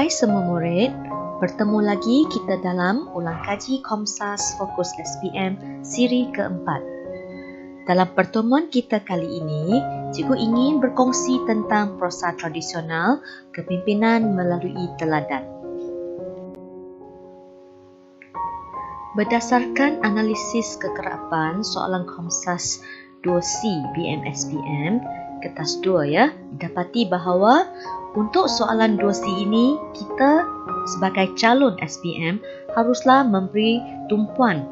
Hai semua murid, bertemu lagi kita dalam ulang kaji Komsas Fokus SPM siri keempat. Dalam pertemuan kita kali ini, cikgu ingin berkongsi tentang prosa tradisional kepimpinan melalui teladan. Berdasarkan analisis kekerapan soalan Komsas 2C BMSPM, kertas 2 ya, dapati bahawa untuk soalan 2C ini, kita sebagai calon SPM haruslah memberi tumpuan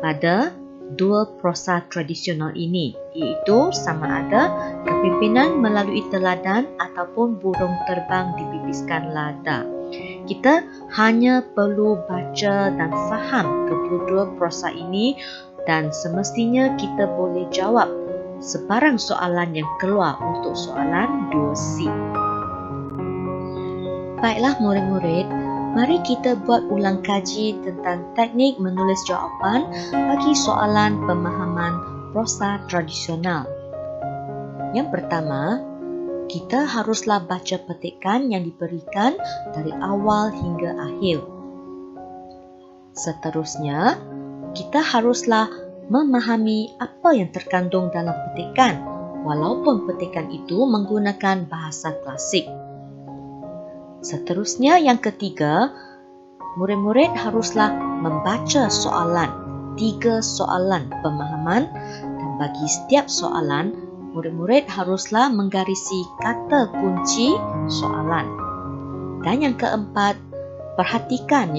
pada dua prosa tradisional ini, iaitu sama ada kepimpinan melalui teladan ataupun burung terbang dipipiskan lada. Kita hanya perlu baca dan faham kedua-dua prosa ini dan semestinya kita boleh jawab sebarang soalan yang keluar untuk soalan 2C. Baiklah murid-murid, mari kita buat ulang kaji tentang teknik menulis jawapan bagi soalan pemahaman prosa tradisional. Yang pertama, kita haruslah baca petikan yang diberikan dari awal hingga akhir. Seterusnya, kita haruslah memahami apa yang terkandung dalam petikan, walaupun petikan itu menggunakan bahasa klasik. Seterusnya, yang ketiga, murid-murid haruslah membaca soalan, 3 soalan pemahaman, dan bagi setiap soalan, murid-murid haruslah menggarisi kata kunci soalan. Dan yang keempat, perhatikan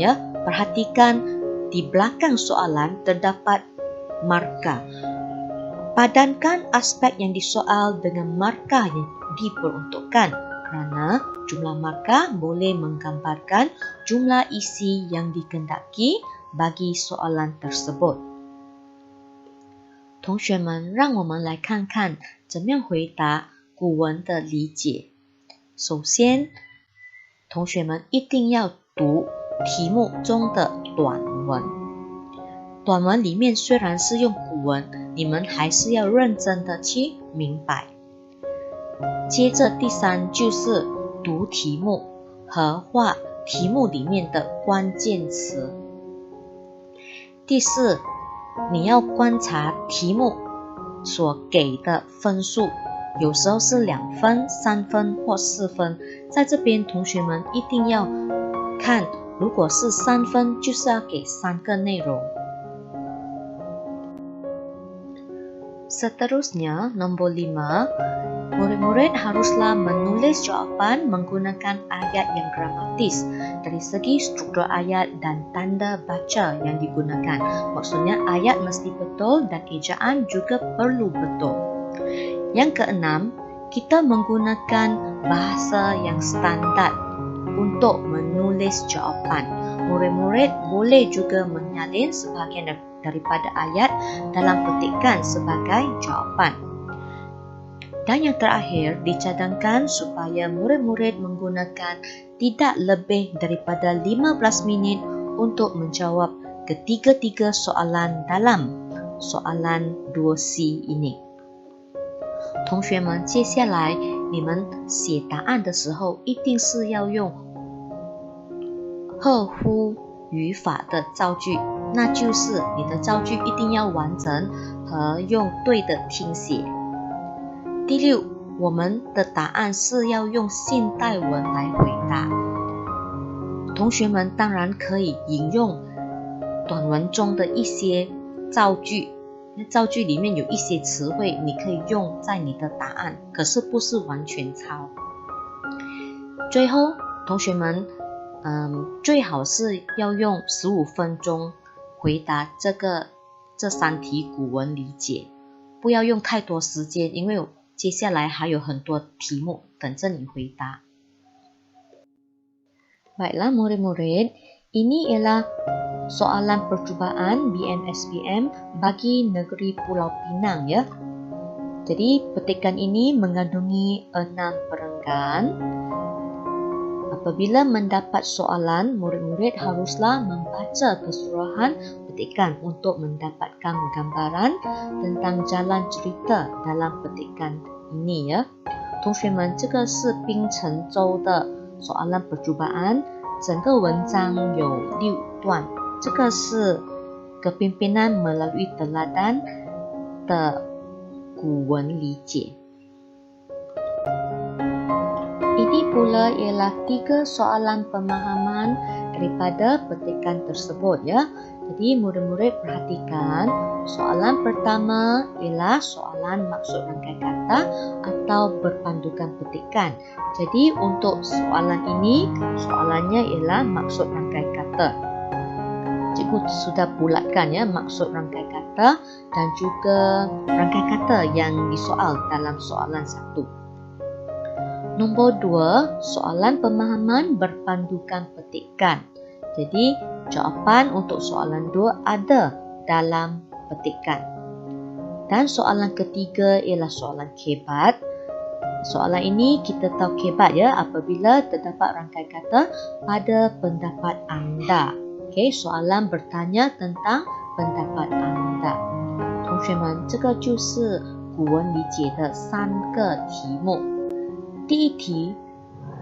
di belakang soalan terdapat markah. Padankan aspek yang disoal dengan markah yang diperuntukkan, kerana jumlah markah boleh menggambarkan jumlah isi yang dikehendaki bagi soalan tersebut. 同学们，让我们来看看怎么样回答古文的理解。首先，同学们一定要读题目中的短文。短文里面虽然是用古文，你们还是要认真的去明白。接着第三就是读题目和画题目里面的关键词。第四，你要观察题目所给的分数，有时候是2分、3分或4分。在这边同学们一定要看，如果是3分，就是要给3个内容。Seterusnya, nombor 5, murid-murid haruslah menulis jawapan menggunakan ayat yang gramatis dari segi struktur ayat dan tanda baca yang digunakan. Maksudnya ayat mesti betul dan ejaan juga perlu betul. Yang keenam, kita menggunakan bahasa yang standar untuk menulis jawapan. Murid-murid boleh juga menyalin sebahagian daripada ayat dalam petikan sebagai jawapan. Dan yang terakhir, dicadangkan supaya murid-murid menggunakan tidak lebih daripada 15 minit untuk menjawab ketiga-tiga soalan dalam soalan 2C ini. 同学们，接下来你们写答案的时候，一定是要用合乎语法的造句，那就是你的造句一定要完整和用对的听写。第六，我们的答案是要用现代文来回答。同学们当然可以引用短文中的一些造句，造句里面有一些词汇你可以用在你的答案，可是不是完全抄。最后，同学们最好是要用15分钟回答这3题古文理解，不要用太多时间，因为接下来还有很多题目等着你回答。Baiklah murid-murid, ini ialah soalan percubaan BMSPM bagi negeri Pulau Pinang ya. Jadi petikan ini mengandungi 6 perenggan. Apabila mendapat soalan, murid-murid haruslah membaca keseluruhan petikan untuk mendapatkan gambaran tentang jalan cerita dalam petikan ini ya. 同学们，这个是槟城州的soalan percubaan 整个文章有6段，这个是 kepimpinan melalui teladan 的古文理解。Ini pula ialah 3 soalan pemahaman daripada petikan tersebut ya. Jadi murid-murid perhatikan, soalan pertama ialah soalan maksud rangkai kata atau berpandukan petikan. Jadi untuk soalan ini, soalannya ialah maksud rangkai kata. Cikgu sudah bulatkan ya maksud rangkai kata dan juga rangkai kata yang disoal dalam soalan 1. Nombor 2, soalan pemahaman berpandukan petikan. Jadi, jawapan untuk soalan 2 ada dalam petikan. Dan soalan ketiga ialah soalan kebat. Soalan ini kita tahu kebat ya apabila terdapat rangkai kata pada pendapat anda. Okey, soalan bertanya tentang pendapat anda. 同学们，这个就是古文理解的3个题目。第一题，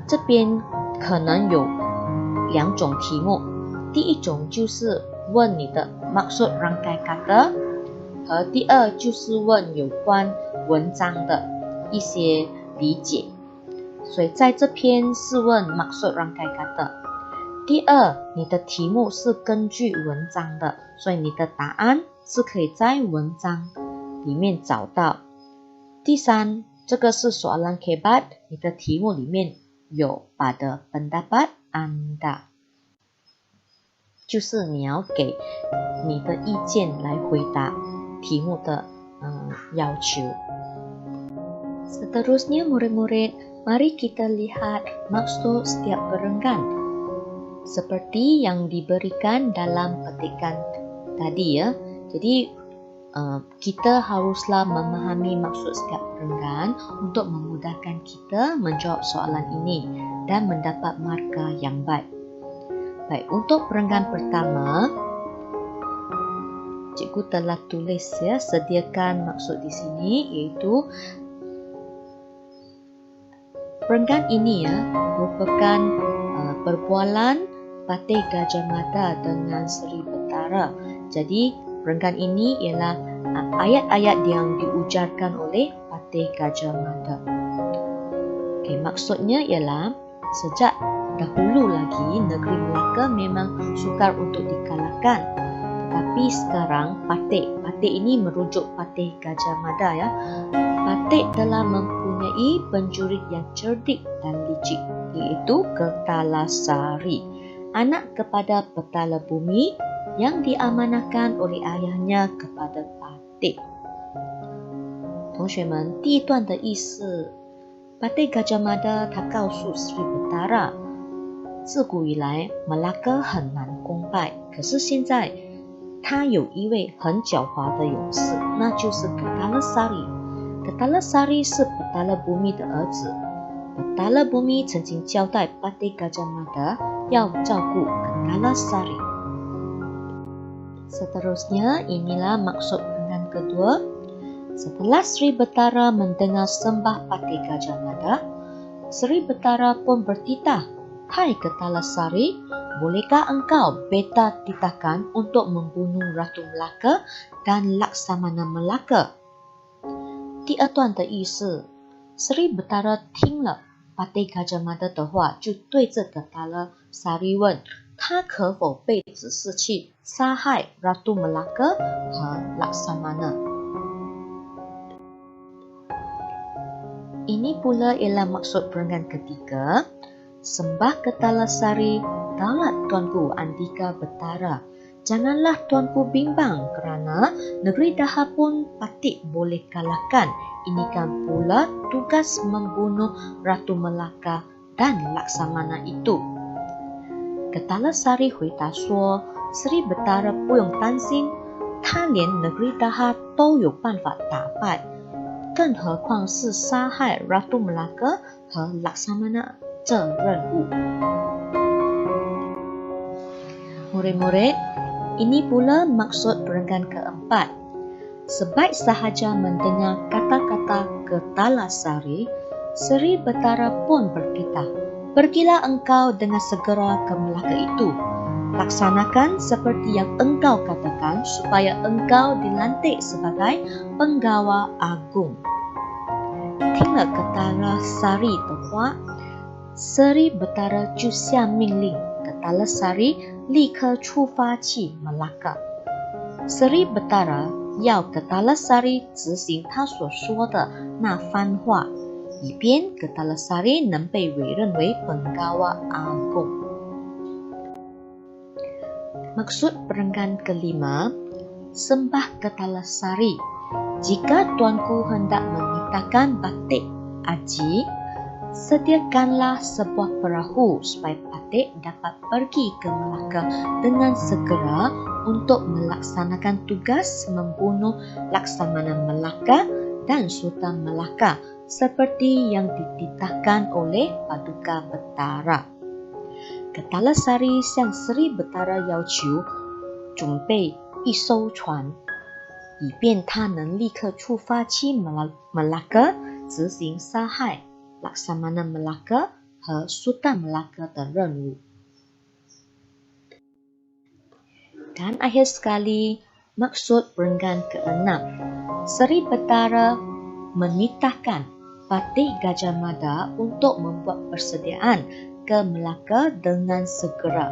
这边可能有2种题目。第一种就是问你的 maksud rangkai kata， 和第二就是问有关文章的一些理解。所以在这篇是问 maksud rangkai kata。第二，你的题目是根据文章的，所以你的答案是可以在文章里面找到。第三，这个是soalan kebat， 你的题目里面有pada pendapat anda， 就是你要给你的意见来回答题目的要求。Seterusnya murid-murid, mari kita lihat maksud setiap perenggan seperti yang diberikan dalam petikan tadi ya. Jadi kita haruslah memahami maksud setiap perenggan untuk memudahkan kita menjawab soalan ini dan mendapat markah yang baik. Baik, untuk perenggan pertama, cikgu telah tulis ya, sediakan maksud di sini, iaitu perenggan ini ya merupakan perbualan Patih Gajah Mada dengan Seri Betara. Jadi perenggan ini ialah ayat-ayat yang diujarkan oleh Patih Gajah Mada. Okay, maksudnya ialah sejak dahulu lagi negeri Melaka memang sukar untuk dikalahkan. Tetapi sekarang Patih ini merujuk Patih Gajah Mada ya. Patih telah mempunyai penjurit yang cerdik dan licik, iaitu Kertalasari, anak kepada petala bumi yang diamanahkan oleh ayahnya kepada Patih. 同学们，第一段的意思， Patih Gajah Mada 他告诉 Sri Betara， 自古以来 Melaka 很难攻败，可是现在他有一位很狡猾的勇士，那就是 Kertalasari。Kertalasari 是 petala bumi 的儿子。petala bumi 曾经交代 Patih Gajah Mada 要照顾 Kertalasari。 Seterusnya, inilah maksud perenggan kedua. Setelah Sri Betara mendengar sembah Patih Gajah Mada, Sri Betara pun bertitah, "Hai Kertalasari, bolehkah engkau beta titahkan untuk membunuh Ratu Melaka dan Laksamana Melaka?" 第二段的意思， Sri Betara 听了 Patih Gajah Mada 的话，就对着 Kertalasari 问，他可否被指示去杀害 Ratu Melaka 和 Laksamana。 Ini pula ialah maksud perenggan ketiga. Sembah Kertalasari, daulat Tuanku Andika Betara. Janganlah Tuanku bimbang kerana negeri Daha pun Patih boleh kalahkan. Ini kan pula tugas membunuh Ratu Melaka dan Laksamana itu. Kertalasari 回答说 Sri Betara 不用担心，他连 negeri Daha 都有办法打败，更何况是杀害 Ratu Melaka 和 Laksamana 这任务。 Murid-murid, ini pula maksud perenggan keempat. Sebaik sahaja mendengar kata-kata Kertalasari, Sri Betara pun berkata, Pergilah engkau dengan segera ke Melaka itu. Laksanakan seperti yang engkau katakan supaya engkau dilantik sebagai penggawa agung. 听了Ketala Sari 的话， Sri Betara 就下命令 Ketala Sari 立刻出发去 Melaka。 Sri Betara 要 Ketala Sari 执行他所说的那番话，以便 Ketala Sari 能被委任为 penggawa agung。 Maksud perenggan kelima, sembah Ketala Sari. Jika tuanku hendak menitahkan batik Aji, sediakanlah sebuah perahu supaya batik dapat pergi ke Melaka dengan segera untuk melaksanakan tugas membunuh Laksamana Melaka dan Sultan Melaka seperti yang dititahkan oleh Paduka Betara. Ketala Sari 向 Sri Betara 要求准备一艘船，以便他能立刻出发去 Melaka 执行杀害 Laksamana Melaka 和 Sultan Melaka 的任务。 Dan akhir sekali, maksud perenggan ke-6, Sri Betara menitahkan Patih Gajah Mada untuk membuat persediaan ke Melaka dengan segera.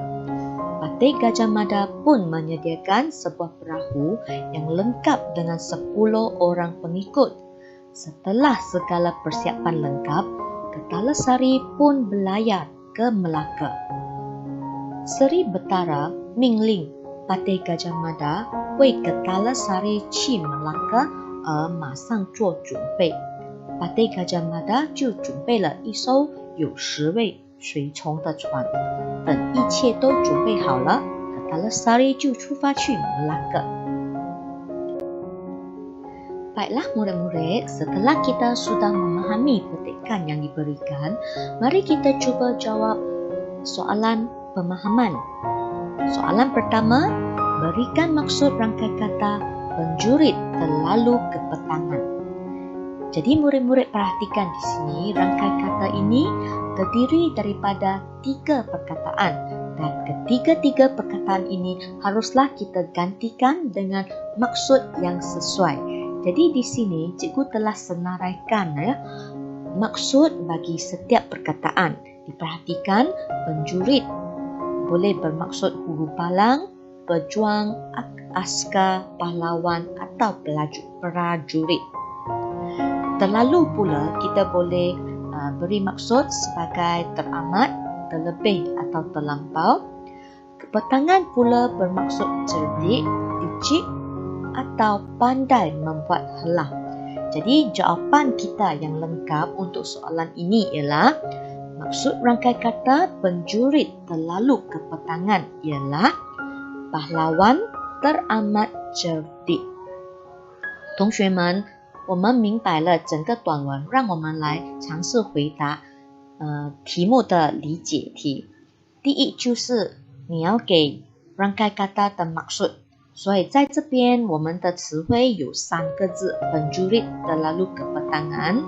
Patih Gajah Mada pun menyediakan sebuah perahu yang lengkap dengan 10 orang pengikut. Setelah segala persiapan lengkap, Ketala Sari pun berlayar ke Melaka. Sri Betara 命令 Patih Gajah Mada 为 Ketala Sari 去 Melaka 而马上做准备。 Patih Gajah Mada 就准备了一艘有10位随从的船。等一切都准备好了， Ketala Sari 就出发去 Melaka。 Baiklah murid-murid, setelah kita sudah memahami petikan yang diberikan, mari kita cuba jawab soalan pemahaman. Soalan pertama, berikan maksud rangkai kata penjurit terlalu ke petangan. Jadi murid-murid perhatikan di sini, rangkai kata ini terdiri daripada 3 perkataan dan ketiga-tiga perkataan ini haruslah kita gantikan dengan maksud yang sesuai. Jadi di sini cikgu telah senaraikan maksud bagi setiap perkataan. Diperhatikan, penjurit boleh bermaksud huru palang, pejuang, askar, pahlawan atau prajurit. Terlalu pula kita boleh beri maksud sebagai teramat, terlebih atau terlampau. Kepetangan pula bermaksud cerdik, licik atau pandai membuat helah. Jadi jawapan kita yang lengkap untuk soalan ini ialah maksud rangkai kata penjurit terlalu ke petangan ialah pahlawan teramat cerdik. 同学们，我们明白了整个短文，让我们来尝试回答题目的理解题。第一就是你要给 rangkai kata 的 maksud， 所以在这边我们的词汇有3个字 penjurit terlalu ke petangan。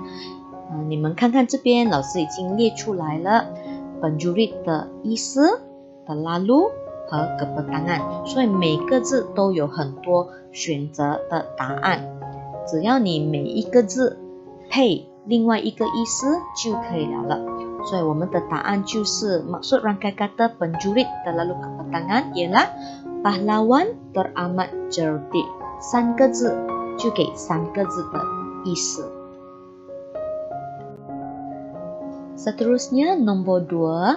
你们看看这边老师已经列出来了 penjurit 的意思 terlalu 和 ke petangan， 所以每个字都有很多选择的答案，只要你每一个字配另外一个意思就可以了。所以我们的答案就是 maksud rangkai kata penjurit terlalu ke petangan ialah pahlawan teramat cerdik， 3个字就给3个字的意思。Seterusnya nombor 2,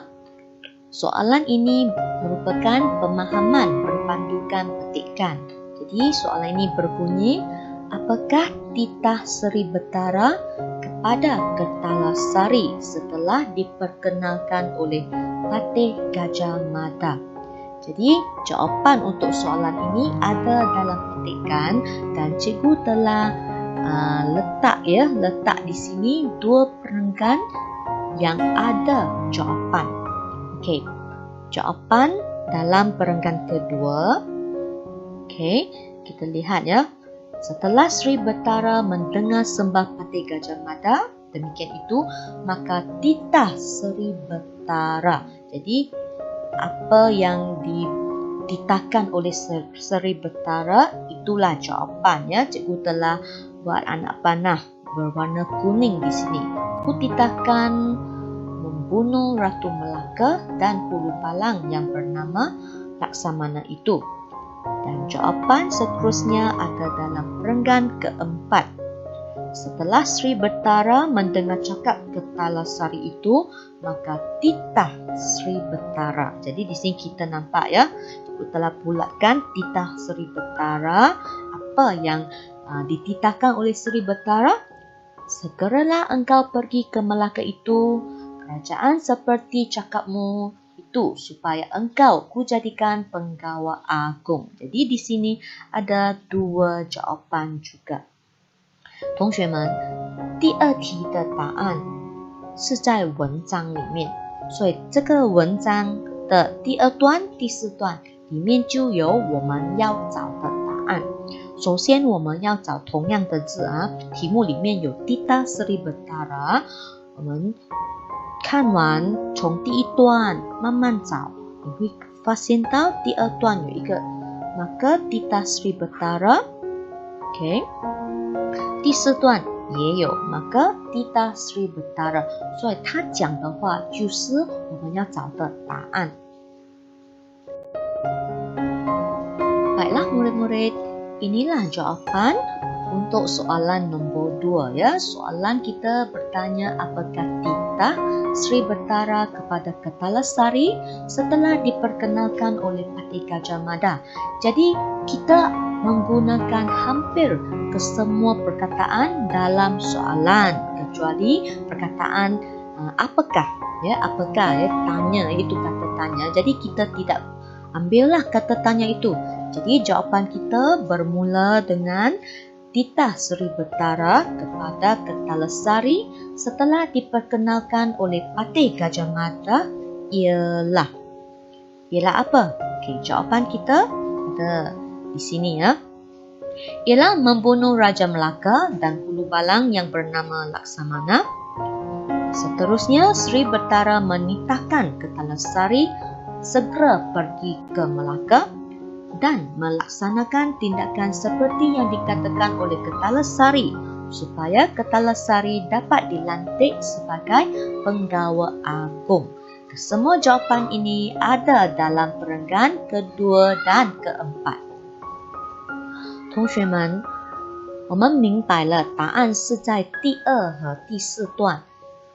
soalan ini merupakan pemahaman berpandukan petikan. Jadi soalan ini berbunyi, apakah titah Sri Betara kepada Ketala Sari setelah diperkenalkan oleh Patih Gajah Mada? Jadi jawapan untuk soalan ini ada dalam petikan dan cikgu telah letak di sini 2 perenggan yang ada jawapan. Okey, jawapan dalam perenggan kedua. Okey, kita lihat ya. Setelah Sri Betara mendengar sembah Patih Gajah Mada, demikian itu, maka titah Sri Betara. Jadi apa yang dititahkan oleh Seri Betara itulah jawapannya. Cikgu telah buat anak panah berwarna kuning di sini. Aku titahkan membunuh Ratu Melaka dan Hulu Balang yang bernama Laksamana itu. Dan jawapan seterusnya ada dalam perenggan keempat. Setelah Sri Betara mendengar cakap Ketalasari itu, maka titah Sri Betara. Jadi di sini kita nampak ya, cikgu telah bulatkan titah Sri Betara. Apa yang dititahkan oleh Sri Betara? Segeralah engkau pergi ke Melaka itu, kerajaan seperti cakapmu itu, supaya engkau kujadikan penggawa agung. Jadi di sini ada dua jawapan juga. 同学们，第二题的答案是在文章里面，所以这个文章的第二段、第四段里面就有我们要找的答案。首先我们要找同样的字啊，题目里面有 Tita Sri Betara， 我们看完从第一段慢慢找，你会发现到第二段有一个那个 Tita Sri Betara，OK， 第四段也有那个 Tita Sri Betara， 所以他讲的话就是我们要找的答案。Baiklah murid-murid, inilah jawapan untuk soalan nombor 2 ya. Soalan kita bertanya apakah titah Sri Betara kepada Ketalasari setelah diperkenalkan oleh Patih Gajah Mada. Jadi kita menggunakan hampir kesemua perkataan dalam soalan kecuali perkataan apakah ya, tanya itu kata tanya. Jadi kita tidak ambillah kata tanya itu. Jadi jawapan kita bermula dengan titah Sri Betara kepada Ketalasari setelah diperkenalkan oleh Patih Gajah Mada ialah apa? Okey, jawapan kita ada di sini ya. Ialah membunuh Raja Melaka dan Hulu Balang yang bernama Laksamana. Seterusnya Sri Betara menitahkan Ketalasari segera pergi ke Melaka dan melaksanakan tindakan seperti yang dikatakan oleh Ketalasari supaya Ketalasari dapat dilantik sebagai penggawa agung. Semua jawapan ini ada dalam perenggan kedua dan keempat. 同学们，我们明白了答案是在第二和第四段。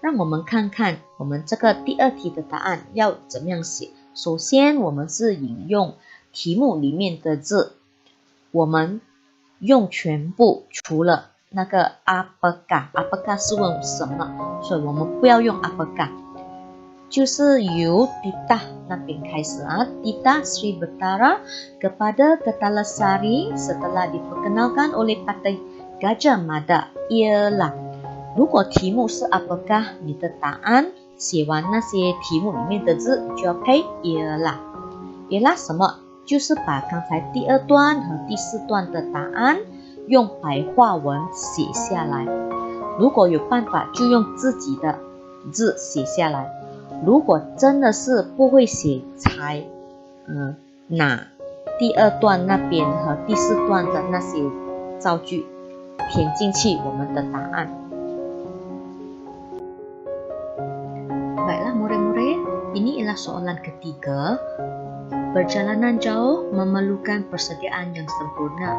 让我们看看我们这个第二题的答案要怎么样写。首先，我们是引用题目里面的字，我们用全部，除了那个 apakah 是问什么，所以我们不要用 apakah， 就是由 titah 那边开始啊 titah Sri Betara kepada Ketalasari setelah diperkenalkan oleh Patih Gajah Mada ialah， 如果题目是 apakah， 你的答案写完那些题目里面的字就要配ialah什么？就是把刚才第二段和第四段的答案用白话文写下来。如果有办法就用自己的字写下来。如果真的是不会写才拿第二段那边和第四段的那些造句填进去我们的答案。Baiklah murid-murid, ini ialah soalan ketiga. Perjalanan jauh memerlukan persediaan yang sempurna.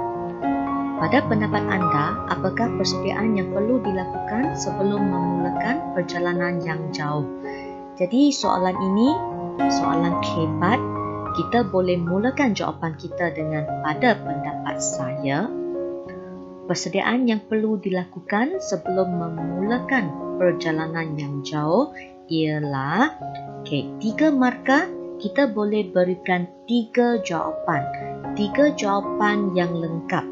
Pada pendapat anda, apakah persediaan yang perlu dilakukan sebelum memulakan perjalanan yang jauh? Jadi soalan ini soalan hebat. Kita boleh mulakan jawapan kita dengan pada pendapat saya. Persediaan yang perlu dilakukan sebelum memulakan perjalanan yang jauh ialah 3 markah. Kita boleh berikan 3 jawapan. 3 jawapan yang lengkap.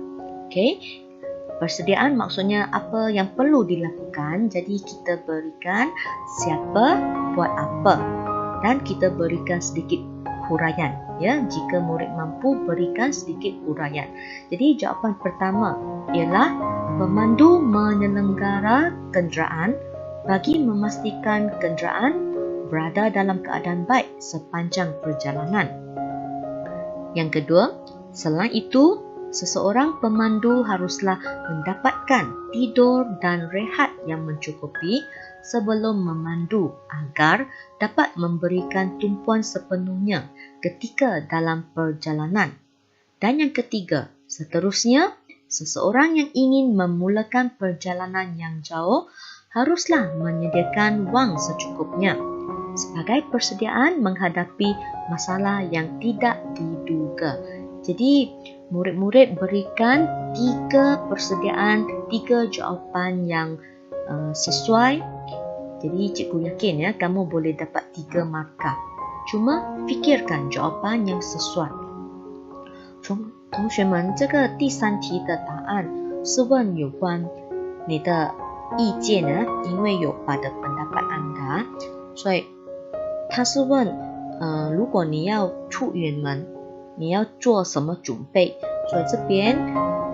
Persediaan maksudnya apa yang perlu dilakukan. Jadi kita berikan siapa buat apa. Dan kita berikan sedikit huraian. Ya, jika murid mampu berikan sedikit huraian. Jadi jawapan pertama ialah pemandu menyelenggara kenderaan bagi memastikan kenderaan berada dalam keadaan baik sepanjang perjalanan. Yang kedua, selain itu, seseorang pemandu haruslah mendapatkan tidur dan rehat yang mencukupi sebelum memandu agar dapat memberikan tumpuan sepenuhnya ketika dalam perjalanan. Dan yang ketiga, seterusnya, seseorang yang ingin memulakan perjalanan yang jauh haruslah menyediakan wang secukupnya sebagai persediaan menghadapi masalah yang tidak diduga. Jadi, murid-murid berikan 3 persediaan, 3 jawapan yang sesuai. Jadi, cikgu yakin ya, kamu boleh dapat 3 markah. Cuma fikirkan jawapan yang sesuai. 同学们，这个第3题的答案是问有关你的意见呢，因为有pada pendapat anda， 所以他是问如果你要出远门，你要做什么准备？所以这边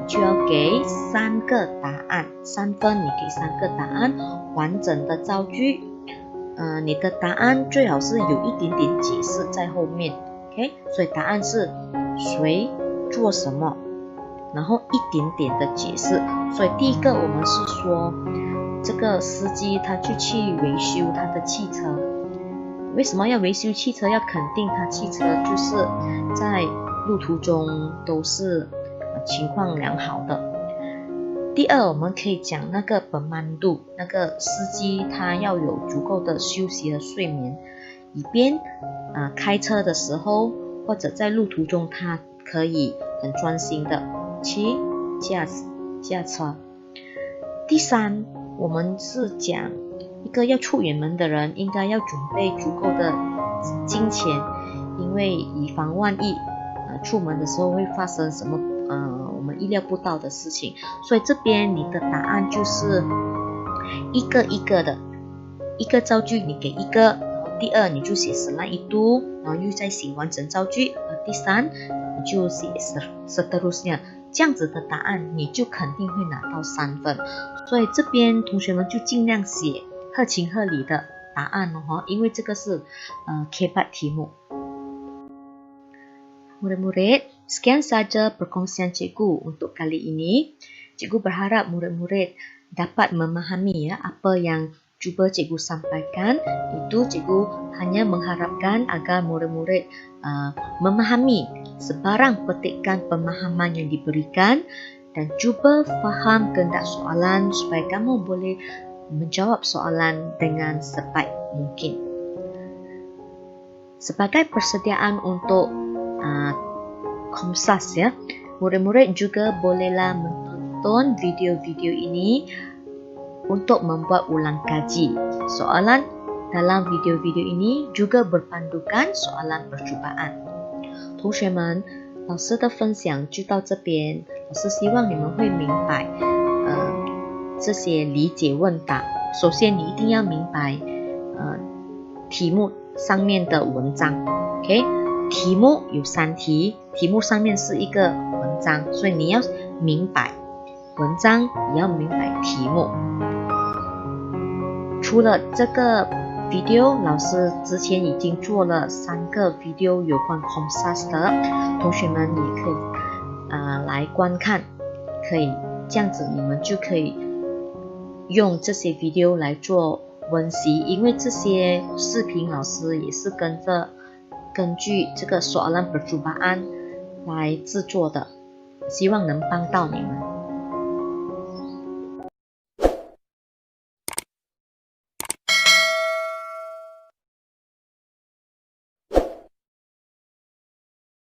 就要给3个答案，3分你给3个答案，完整的造句。你的答案最好是有一点点解释在后面 ，OK？ 所以答案是谁做什么，然后一点点的解释。所以第一个我们是说，这个司机他就去维修他的汽车。为什么要维修汽车？要肯定他汽车就是在路途中都是情况良好的。第二，我们可以讲那个pemandu，那个司机他要有足够的休息和睡眠，以便开车的时候或者在路途中他可以很专心的去驾车。第三，我们是讲一个要出远门的人应该要准备足够的金钱，因为以防万一，出门的时候会发生什么我们意料不到的事情。所以这边你的答案就是一个一个的，一个造句你给一个，然后第二你就写selain itu，然后又再写完整造句，第三你就写seterusnya，这样子的答案你就肯定会拿到3分。所以这边同学们就尽量写合情合理的答案哦，因为这个是K4 题目。Murid-murid, sekian saja perkongsian cikgu untuk kali ini. Cikgu berharap murid-murid dapat memahami ya apa yang cuba cikgu sampaikan. Itu cikgu hanya mengharapkan agar murid-murid memahami sebarang petikan pemahaman yang diberikan dan cuba faham kehendak soalan supaya kamu boleh menjawab soalan dengan sebaik mungkin. Sebagai persediaan untuk Komsas ya, murid-murid juga bolehlah menonton video-video ini untuk membuat ulang kaji. Soalan dalam video-video ini juga berpandukan soalan percubaan. 同学们，老师的分享就到这边。老师希望你们会明白这些理解问答。首先，你一定要明白题目上面的文章 ，OK？ 题目有3题，题目上面是一个文章，所以你要明白文章，也要明白题目。除了这个 video， 老师之前已经做了3个 video 有关 Komsas 的，同学们也可以来观看，可以这样子，你们就可以用这些 video 来做温习，因为这些视频老师也是根据这个soalan percubaan来制作的，希望能帮到你们。